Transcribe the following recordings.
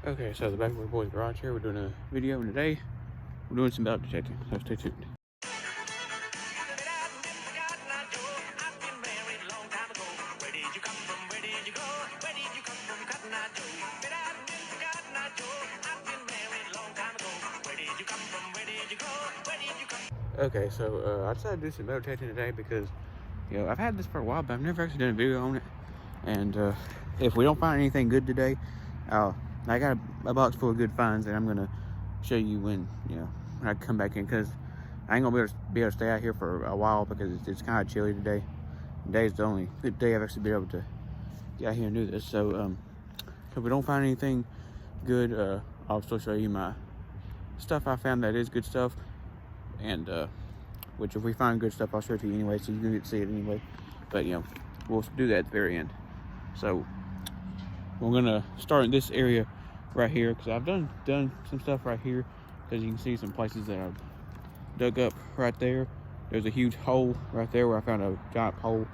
Okay, so the Backward Boys Garage here. We're doing a video, and today we're doing some metal detecting, so stay tuned. Okay, so I decided to do some metal detecting today because, I've had this for a while, but I've never actually done a video on it. And if we don't find anything good today, I got a box full of good finds, and I'm gonna show you when I come back in, because I ain't gonna be able to stay out here for a while because it's kind of chilly today. Today's the only good day I've actually been able to get out here and do this. So if we don't find anything good, I'll still show you my stuff I found that is good stuff, and which if we find good stuff, I'll show it to you anyway, so you can get to see it anyway. But we'll do that at the very end. So we're gonna start in this area right here, because I've done some stuff right here, because you can see some places that I've dug up right there. There's a huge hole right there where I found a giant pole,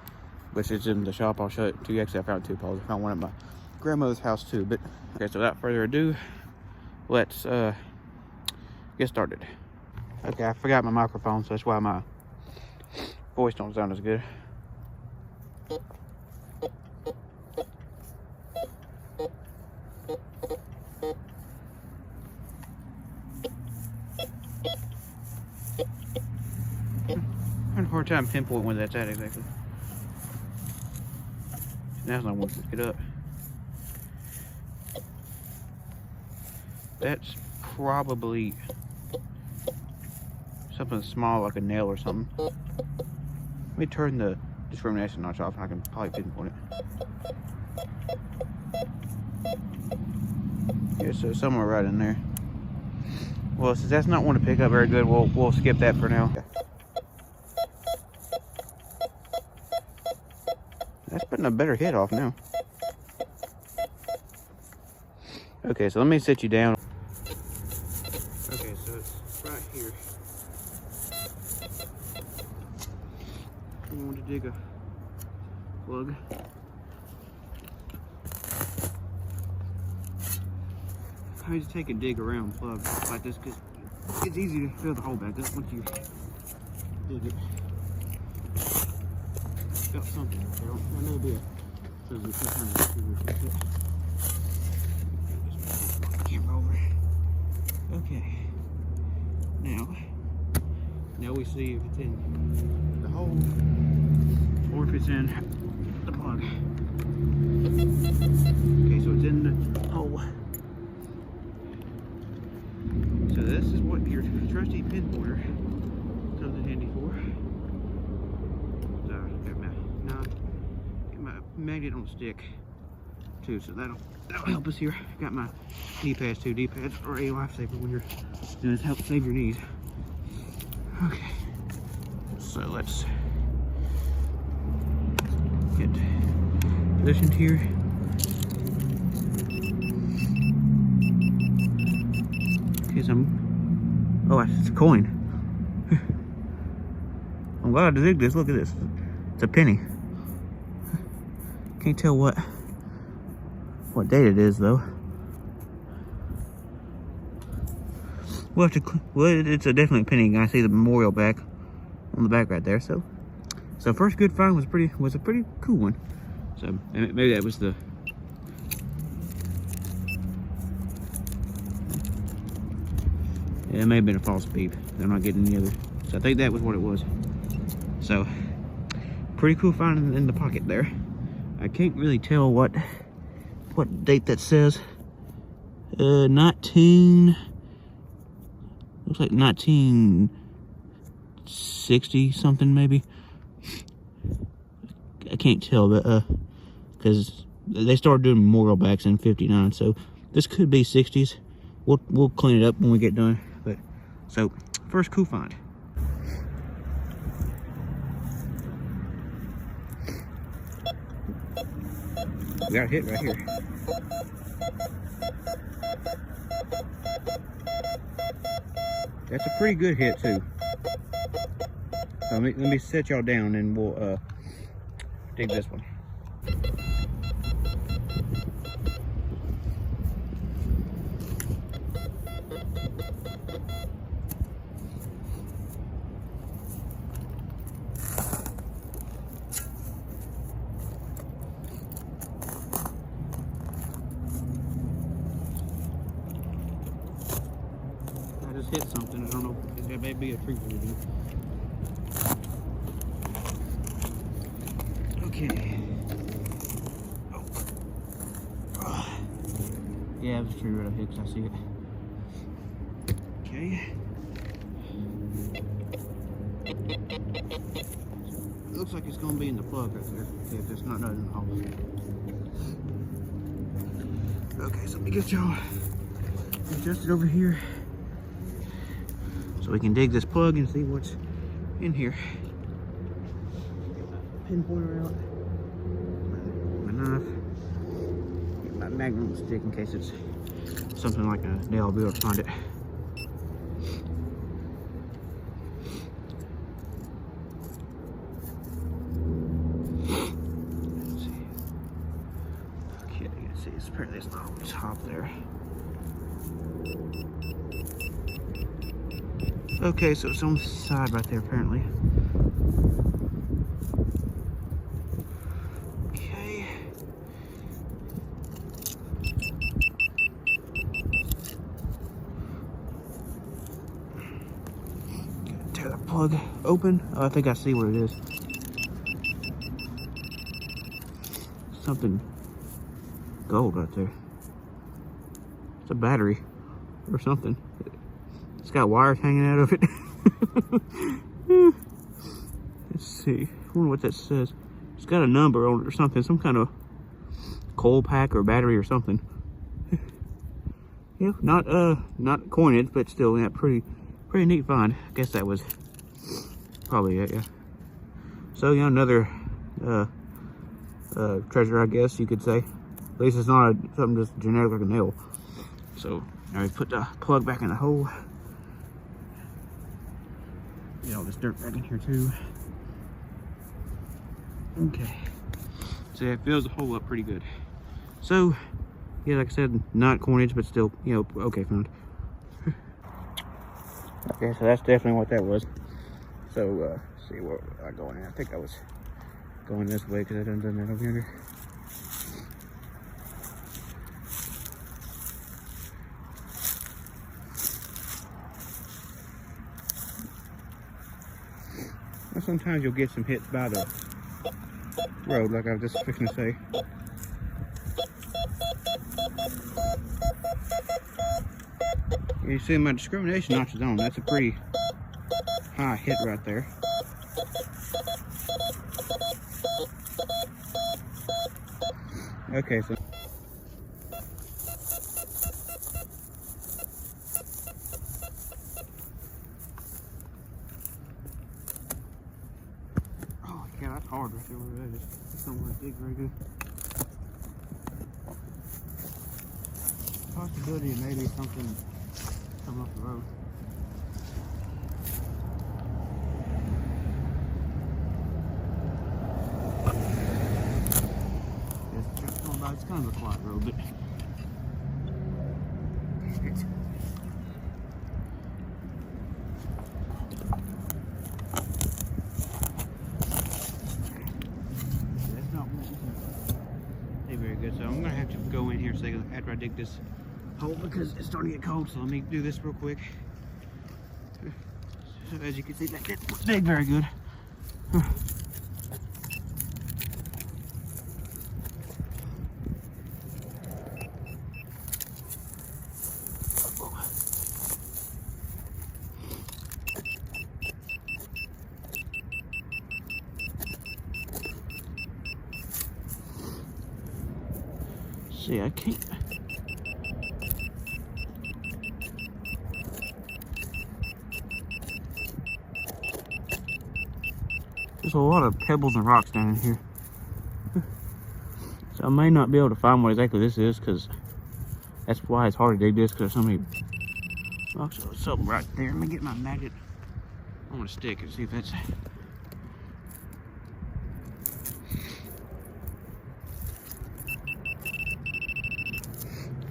which is in the shop. I'll show it to you. Actually, I found 2 poles. I found one at my grandmother's house too. But okay, so without further ado, let's get started. Okay, I forgot my microphone, so that's why my voice don't sound as good. I'm having a hard time pinpointing when that's at exactly. Now's not one to pick it up. That's probably something small, like a nail or something. Let me turn the discrimination notch off and I can probably pinpoint it. Yeah, so somewhere right in there. Well, since that's not one to pick up very good, we'll skip that for now. That's putting a better hit off now. Okay, so let me sit you down. Okay, so it's right here. I want to dig a plug. I used to take a dig around plug like this, because it's easy to fill the hole back up once you dig it. Got something up there. That may be camera over. Okay. Now we see if it's in the hole or if it's in the plug. Okay, so it's in the hole. So this is what your trusty pinpointer comes in handy for. So got my magnet on the stick too, so that'll help us here. Got my knee pads too. Knee pads are a lifesaver when you're doing this, help save your knees. Okay, so let's get positioned here. Okay, so oh, it's a coin. I'm glad I did this. Look at this. It's a penny. Can't tell what date it is though. We'll have to. Well, it's a definitely a penny. I see the memorial back on the back right there. So first good find was a pretty cool one. So maybe that was the. Yeah, it may have been a false beep. I'm not getting any other. So I think that was what it was. So pretty cool find in the pocket there. I can't really tell what date that says. 19. Looks like 1960 something maybe. I can't tell, but because they started doing memorial backs in '59, so this could be 60s. We'll clean it up when we get done. But so first cool find. We got a hit right here. That's a pretty good hit too. So let me set y'all down and we'll dig this one. just hit something. I don't know. That may be a tree moving. Okay. Oh. Yeah, it was a tree right up here because I see it. Okay. It looks like it's going to be in the plug right there. Okay, if it's not in the hole. Okay, so let me get y'all adjusted over here so we can dig this plug and see what's in here. Pinpointer out. My knife. Get my magnum stick in case it's something like a nail. I'll be able to find it. Let's see. Okay, let's see. It's apparently it's not on top there. Okay, so it's on the side right there apparently. Okay. Tear the plug open. Oh, I think I see what it is. Something gold right there. It's a battery or something. It's got wires hanging out of it. Let's see. I wonder what that says. It's got a number on it or something. Some kind of coal pack or battery or something. Yeah, not coinage, but still, yeah, pretty neat find. I guess that was probably it, yeah. So, yeah, another treasure, I guess you could say. At least it's not something just generic like a nail. So, now we put the plug back in the hole. Get all this dirt back in here too. Okay. So yeah, it fills the hole up pretty good. So, yeah, like I said, not coinage, but still, you know, okay, found. Okay, so that's definitely what that was. So, let's see where I go in. I think I was going this way because I done that over here. Sometimes you'll get some hits by the road, like I was just fixing to say. You see my discrimination notch is on. That's a pretty high hit right there. Okay, so yeah, that's hard right there where that is. It's don't want to dig very good. Possibility of maybe something coming off the road. It's kind of a quiet road, but very good. So I'm gonna have to go in here and say after I dig this hole because it's starting to get cold. So let me do this real quick. So as you can see, that didn't dig very good. See, I can't. There's a lot of pebbles and rocks down in here. So I may not be able to find what exactly this is because that's why it's hard to dig this because there's so many rocks. So something right there. Let me get my magnet on a stick and see if that's.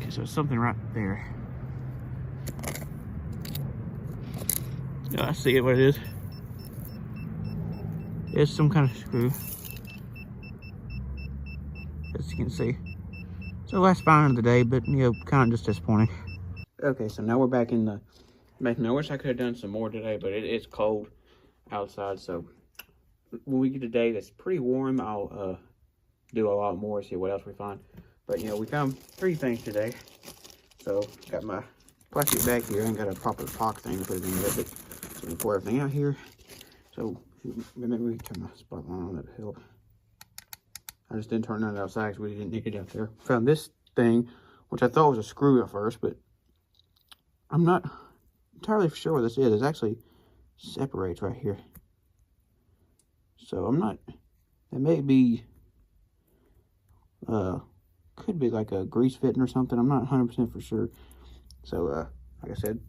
So it's something right there. Oh, I see it, what it is. It's some kind of screw, as you can see. So last find of the day, but you know, kind of just disappointing. Okay, so now we're back in the Makes me, I wish I could have done some more today, but it's cold outside, so when we get a day that's pretty warm, I'll do a lot more, see what else we find. But you know, we found 3 things today. So got my plastic bag here. I ain't got a proper pock thing to put it in yet, but so we can pour everything out here. So maybe we can turn my spotlight on, that help. I just didn't turn that outside because we didn't need it out there. Found this thing, which I thought was a screw at first, but I'm not entirely sure what this is. It actually separates right here. So I'm not, it may be, could be like a grease fitting or something. I'm not 100% for sure. So, like I said,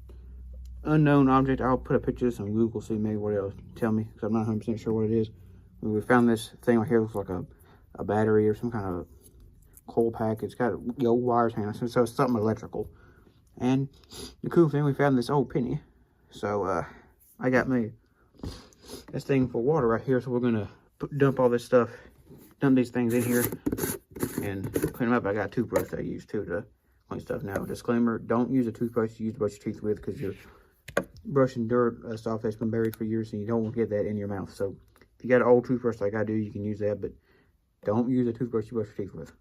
unknown object. I'll put a picture of this on Google, see maybe what it'll tell me, because I'm not 100% sure what it is. We found this thing right here. Looks like a battery or some kind of coal pack. It's got old wires hanging, so it's something electrical. And the cool thing, we found this old penny. So, I got me this thing for water right here. So we're gonna dump all this stuff, dump these things in here, and clean them up. I got a toothbrush that I use too to clean stuff. Now, disclaimer: don't use a toothbrush to brush your teeth with, because you're brushing dirt, stuff that's been buried for years, and you don't want to get that in your mouth. So if you got an old toothbrush like I do, you can use that, but don't use a toothbrush you brush your teeth with.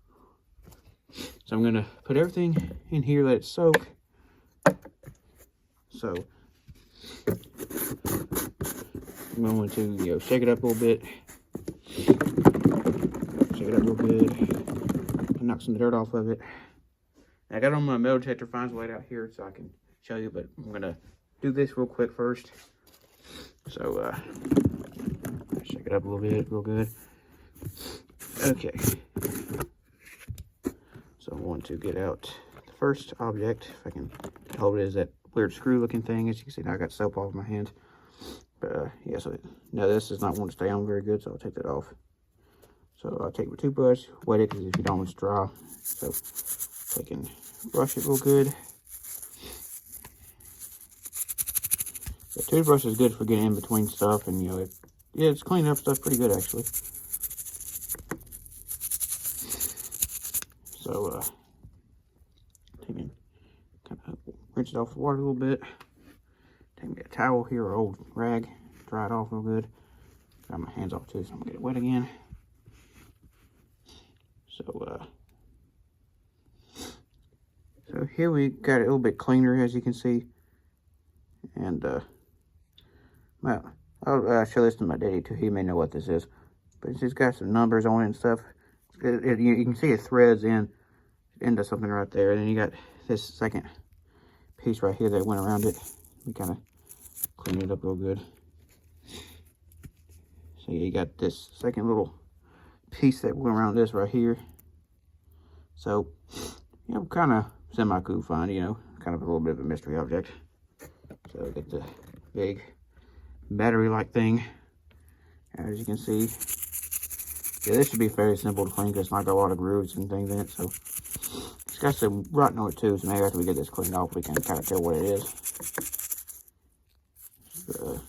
So I'm gonna put everything in here, let it soak. So I'm going to, shake it up a little bit. Shake it up real good. Knock some dirt off of it. I got on my metal detector finds laid out here so I can show you, but I'm gonna do this real quick first. So shake it up a little bit, real good. Okay. So I want to get out the first object, if I can hold it, is that weird screw looking thing. As you can see, now I got soap all over my hands. But yeah, so now this does not want to stay on very good, so I'll take that off. So I'll take my toothbrush, wet it, because if you don't, it's dry. So I can brush it real good. The toothbrush is good for getting in between stuff, and it's cleaning up stuff pretty good actually. So taking, kind of rinse it off the water a little bit. Take me a towel here, or old rag, dry it off real good. Got my hands off too, so I'm gonna get it wet again. So here we got it a little bit cleaner, as you can see. And well, I'll show this to my daddy too. He may know what this is, but it's just got some numbers on it and stuff. You can see it threads into something right there, and then you got this second piece right here that went around it. We kind of clean it up real good. So you got this second little piece that went around this right here. So, kind of semi-cool find, kind of a little bit of a mystery object. So get the big battery-like thing. As you can see, yeah, this should be fairly simple to clean because it's not got a lot of grooves and things in it. So it's got some rotten on it too. So maybe after we get this cleaned off, we can kind of tell what it is. So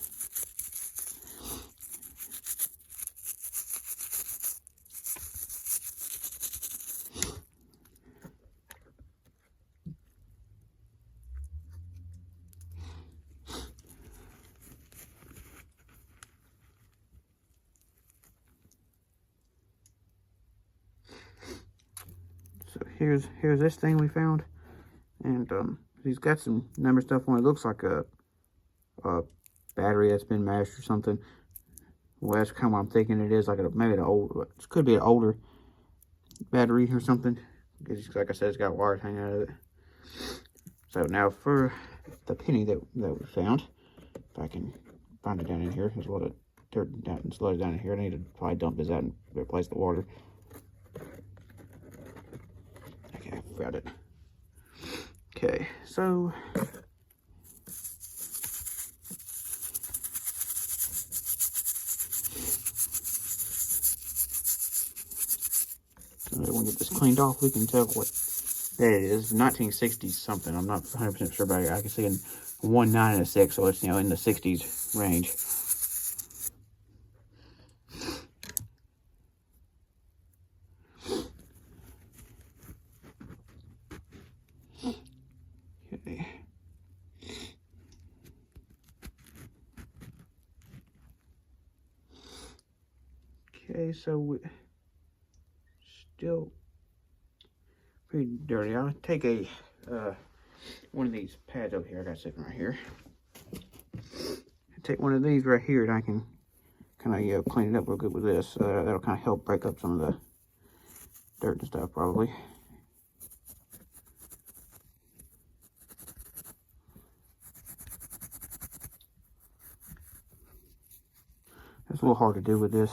here's this thing we found, and he's got some number stuff on it. It looks like a battery that's been mashed or something. Well, that's kind of what I'm thinking it is. Like maybe it could be an older battery or something. Because like I said, it's got wires hanging out of it. So now for the penny that we found, if I can find it down in here. There's a lot of dirt down and sludge down in here. I need to probably dump this out and replace the water. Okay, I found it. Okay, so when we get this cleaned off, we can tell what that it is. 1960s something. I'm not 100% sure about it. I can see in 1, 9, and a 6, so it's in the 60s range. Okay. Okay, so still pretty dirty. I'll take a one of these pads over here I got sitting right here. Take one of these right here, and I can kind of clean it up real good with this. That'll kind of help break up some of the dirt and stuff, probably. It's a little hard to do with this.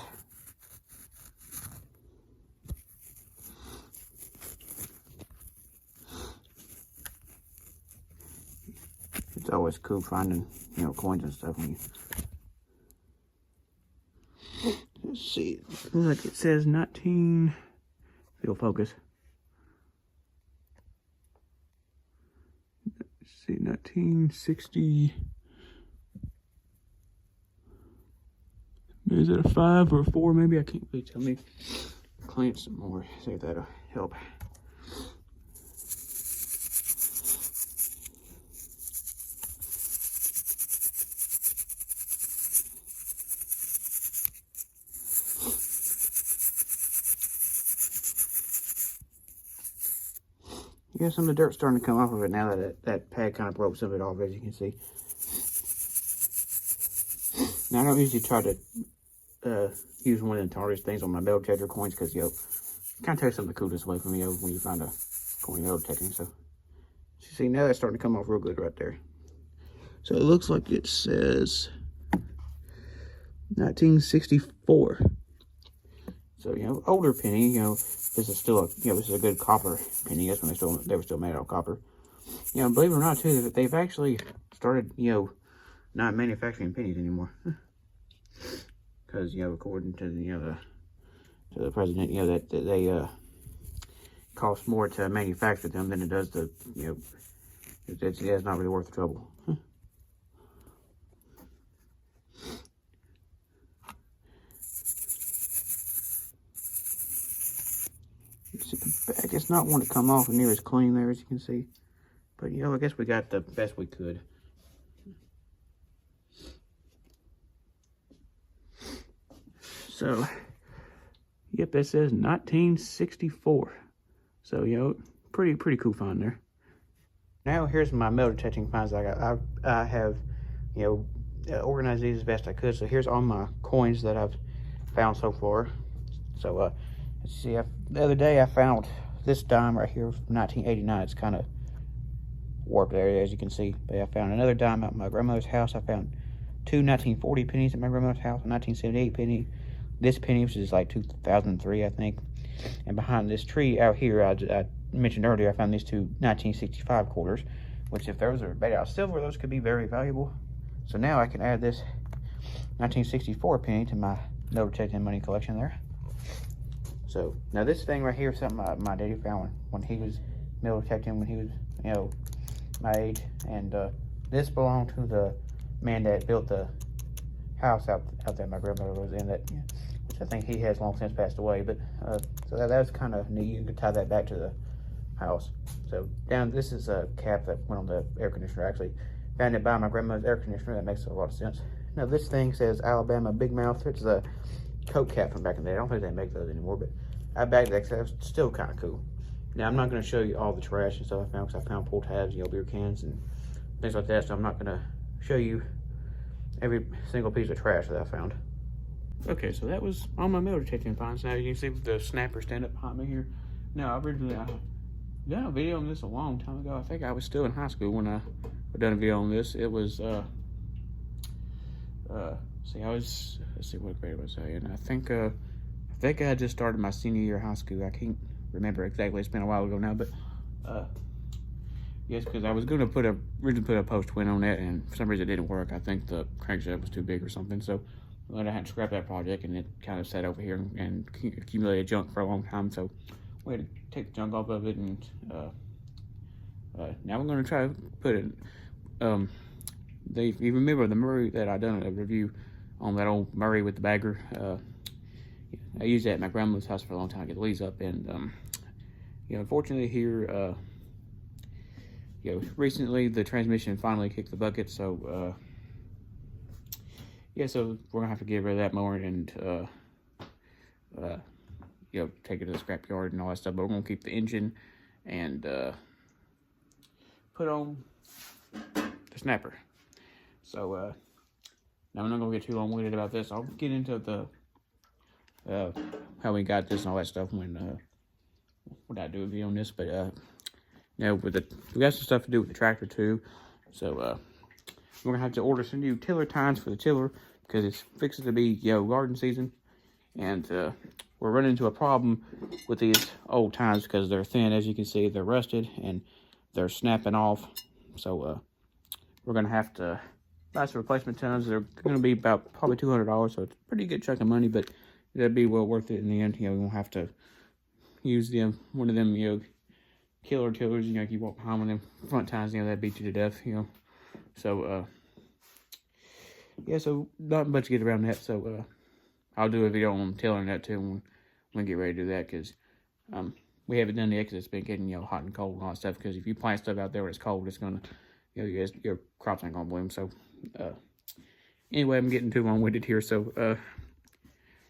It's always cool finding, coins and stuff when you... Let's see. Look, it says 19... It'll focus. Let's see, 1960... Is it a 5 or a 4? Maybe I can't really tell. Me clean it some more. See if that'll help. Yeah, some of the dirt's starting to come off of it now that pad kind of broke some of it off, as you can see. Now, I don't usually try to use one of the hardest things on my metal detector coins because, it kind of takes some of the coolness away from you when you find a coin metal detecting. So, you see, now that's starting to come off real good right there. So, it looks like it says 1964. So, older penny, this is still this is a good copper penny. That's when they were still made out of copper. Believe it or not, too, that they've actually started, not manufacturing pennies anymore. Because, according to the president, that they cost more to manufacture them than it does to, it's not really worth the trouble. See, the back, it's not one to come off near as clean there as you can see. But, I guess we got the best we could. So, yep, it says 1964. So, pretty cool find there. Now, here's my metal detecting finds I got. I have, organized these as best I could. So, here's all my coins that I've found so far. So, let's see. The other day, I found this dime right here from 1989. It's kind of warped there, as you can see. But I found another dime at my grandmother's house. I found two 1940 pennies at my grandmother's house, a 1978 penny. This penny, which is like 2003, I think. And behind this tree out here, I mentioned earlier, I found these two 1965 quarters, which if those are made out of silver, those could be very valuable. So now I can add this 1964 penny to my metal detecting money collection there. So now this thing right here is something my daddy found when he was metal detecting, when he was, my age. And this belonged to the man that built the house out there my grandmother was in, which I think he has long since passed away. But so that was kind of neat. You can tie that back to the house. So this is a cap that went on the air conditioner. I actually found it by my grandmother's air conditioner. That makes a lot of sense. Now this thing says Alabama Big Mouth. It's a Coke cap from back in the day. I don't think they make those anymore, but I bagged that because that's still kind of cool. Now I'm not going to show you all the trash and stuff I found, because I found pull tabs, beer cans and things like that. So I'm not going to show you every single piece of trash that I found. Okay, so that was all my metal detecting finds. Now you can see the snapper stand up behind me here. Now originally I done a video on this a long time ago. I think I was still in high school when I done a video on this. It was let's see what grade was I in. I think I had just started my senior year of high school. I can't remember exactly. It's been a while ago now, but yes, because I was going to originally put a post twin on that, and for some reason it didn't work. I think the crankshaft was too big or something, so I had to scrap that project, and it kind of sat over here and accumulated junk for a long time. So we had to take the junk off of it, and now we're going to try to put it. You remember the Murray that I done a review on, that old Murray with the bagger? I used that at my grandmother's house for a long time to get the leaves up, and unfortunately here, recently the transmission finally kicked the bucket, so so we're gonna have to get rid of that mower and take it to the scrapyard and all that stuff. But we're gonna keep the engine and put on the snapper. So now I'm not gonna get too long-winded about this. I'll get into the how we got this and all that stuff when I do a video on this. But we got some stuff to do with the tractor too. So we're gonna have to order some new tiller tines for the tiller because it's fixing to be garden season, and we're running into a problem with these old tines because they're thin. As you can see, they're rusted and they're snapping off. So we're gonna have to buy some replacement tines. They're gonna be about probably $200, so it's a pretty good chunk of money, but that'd be well worth it in the end. We won't have to use one of them killer tillers. If you walk behind one of them front tines, that beat you to death. So yeah, so not much to get around that. So I'll do a video on tillering that too when we get ready to do that, because we haven't done it because it's been getting hot and cold and all that stuff. Because if you plant stuff out there when it's cold, it's gonna your crops ain't gonna bloom. So anyway, I'm getting too long-winded here. So if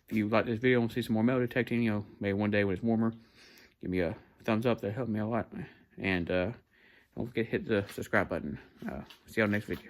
you like this video and see some more metal detecting, maybe one day when it's warmer, give me a thumbs up. That helped me a lot. And don't forget to hit the subscribe button. See y'all next video.